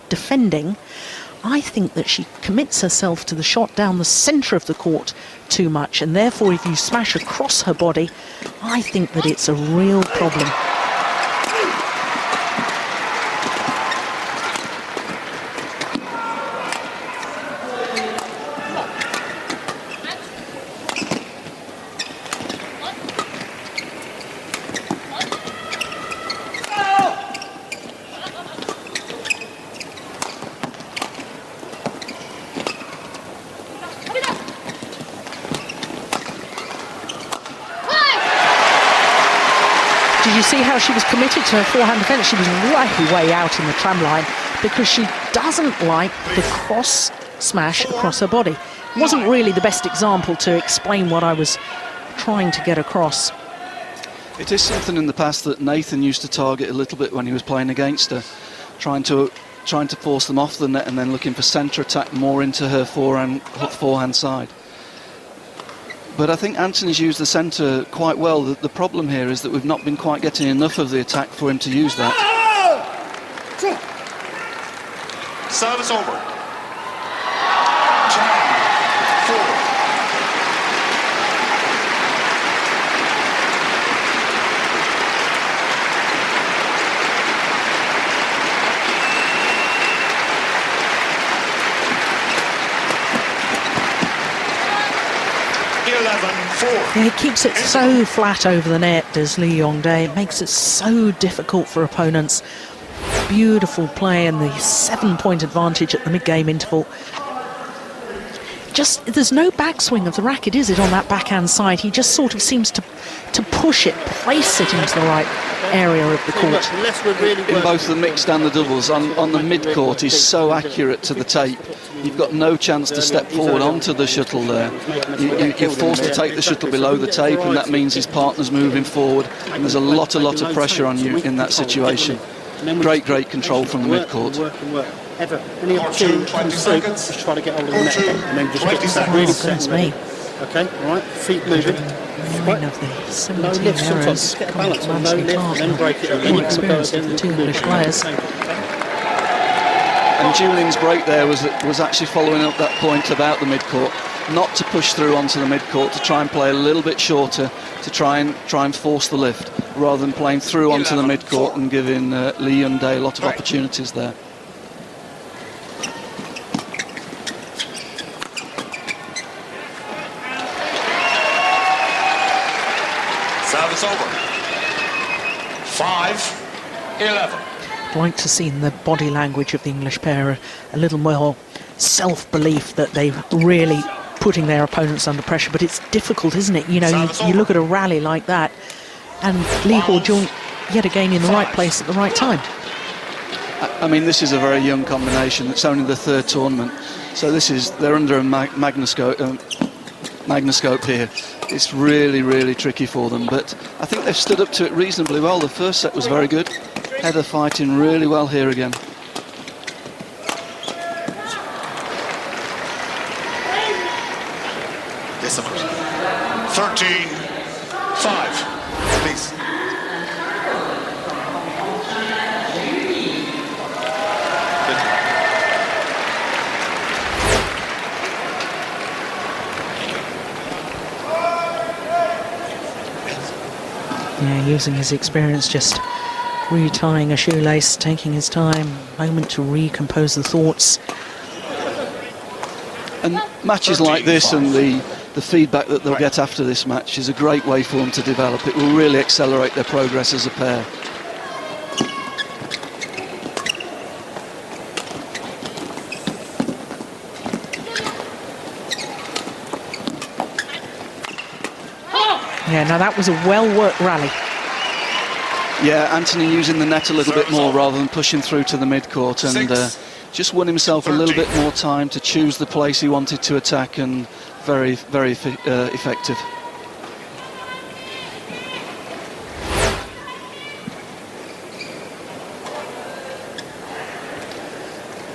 defending. I think that she commits herself to the shot down the centre of the court too much, and therefore if you smash across her body, I think that it's a real problem. Did you see how she was committed to her forehand defence? She was way out in the tram line because she doesn't like the cross smash across her body. It wasn't really the best example to explain what I was trying to get across. It is something in the past that Nathan used to target a little bit when he was playing against her, trying to force them off the net and then looking for centre attack more into her forehand side. But I think Anthony's used the centre quite well. The problem here is that we've not been quite getting enough of the attack for him to use that. Service over. 11-4. Yeah, he keeps it so flat over the net, does Lee Yong Dae. It makes it so difficult for opponents. Beautiful play and the 7-point advantage at the mid-game interval. Just, there's no backswing of the racket, is it, on that backhand side? He just sort of seems to push it, place it into the right area of the court. In both the mixed and the doubles, on the mid-court, he's so accurate to the tape. You've got no chance to step forward onto the shuttle there. You're forced to take the shuttle below the tape, and that means his partner's moving forward. And there's a lot of pressure on you in that situation. Great control from the mid-court. Ever any opportunity to sleep, just try to get hold of the net and then just get that really settled. Okay, all right, feet moving. One of the 17 no lift, sometimes errors just get a comes balance from on no Anthony lift Clark. and then break it and then you can go again. The two English players. And Julian's break there was actually following up that point about the mid-court, not to push through onto the mid-court, to try and play a little bit shorter, to try and force the lift, rather than playing through onto the mid-court and giving Lee Yong Dae a lot of opportunities there. Service over. 5-11. I'd like to see in the body language of the English pair a little more self-belief that they're really putting their opponents under pressure, but it's difficult, isn't it? You know, you look at a rally like that, and Lee Hyo Jung yet again in the right place at the right time. I mean, this is a very young combination. It's only the third tournament, so they're under a magnascope here. It's really tricky for them, but I think they've stood up to it reasonably well. The first set was very good. Heather fighting really well here again. Discipline. 13-5. Please. Yeah, using his experience, just retying a shoelace, taking his time, moment to recompose the thoughts. And matches like this and the feedback that they'll get after this match is a great way for them to develop. It will really accelerate their progress as a pair. Yeah, now that was a well-worked rally. Yeah, Anthony using the net a little bit more rather than pushing through to the mid-court, and just won himself a little bit more time to choose the place he wanted to attack, and very effective.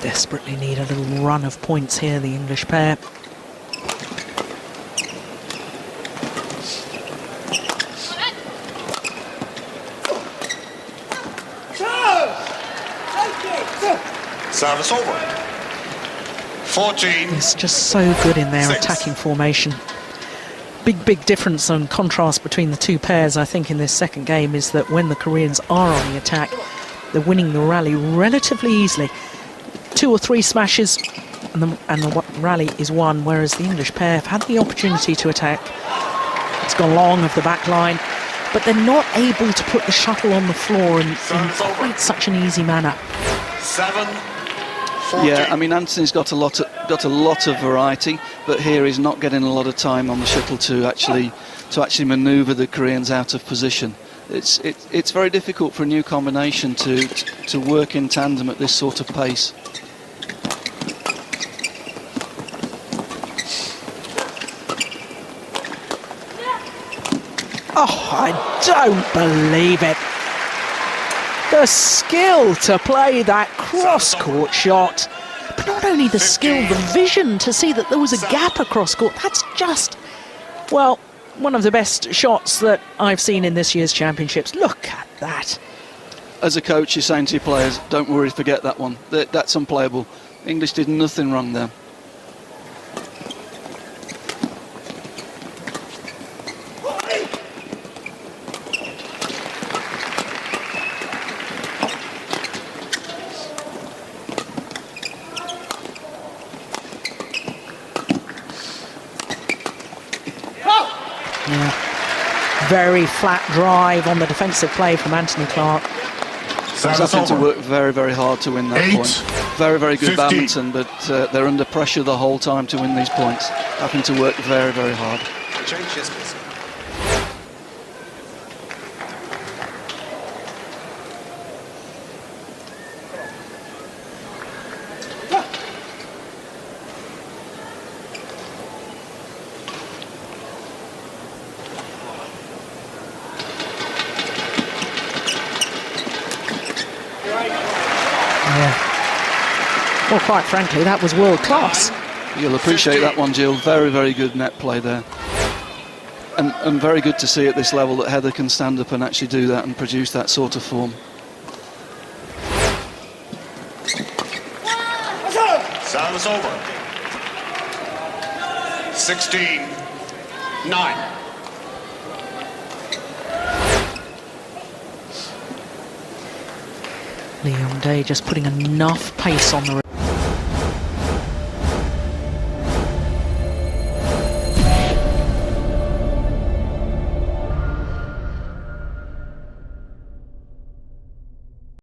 Desperately need a little run of points here, the English pair. Service over. 14. It's just so good in their 6. attacking formation. Big difference and contrast between the two pairs, I think, in this second game is that when the Koreans are on the attack, they're winning the rally relatively easily. 2 or 3 smashes and the rally is won, whereas the English pair have had the opportunity to attack. It's gone long of the back line, but they're not able to put the shuttle on the floor in quite such an easy manner. 7. 14. Yeah, I mean, Anthony's got a lot of variety, but here he's not getting a lot of time on the shuttle to actually manoeuvre the Koreans out of position. It's very difficult for a new combination to work in tandem at this sort of pace. Oh, I don't believe it. The skill to play that cross-court shot. But not only the skill, the vision to see that there was a gap across court. That's just, well, one of the best shots that I've seen in this year's championships. Look at that. As a coach, you're saying to your players, don't worry, forget that one. That's unplayable. English did nothing wrong there. Very flat drive on the defensive play from Anthony Clark. He's having to work very, very hard to win that 8, point. Very, very good 15. badminton, but they're under pressure the whole time to win these points. Having to work very, very hard. Change, yes, please. Well, quite frankly, that was world class. You'll appreciate that one, Jill. Very, very good net play there. And very good to see at this level that Heather can stand up and actually do that and produce that sort of form. Service over. 16. 9. Yong Dae just putting enough pace on the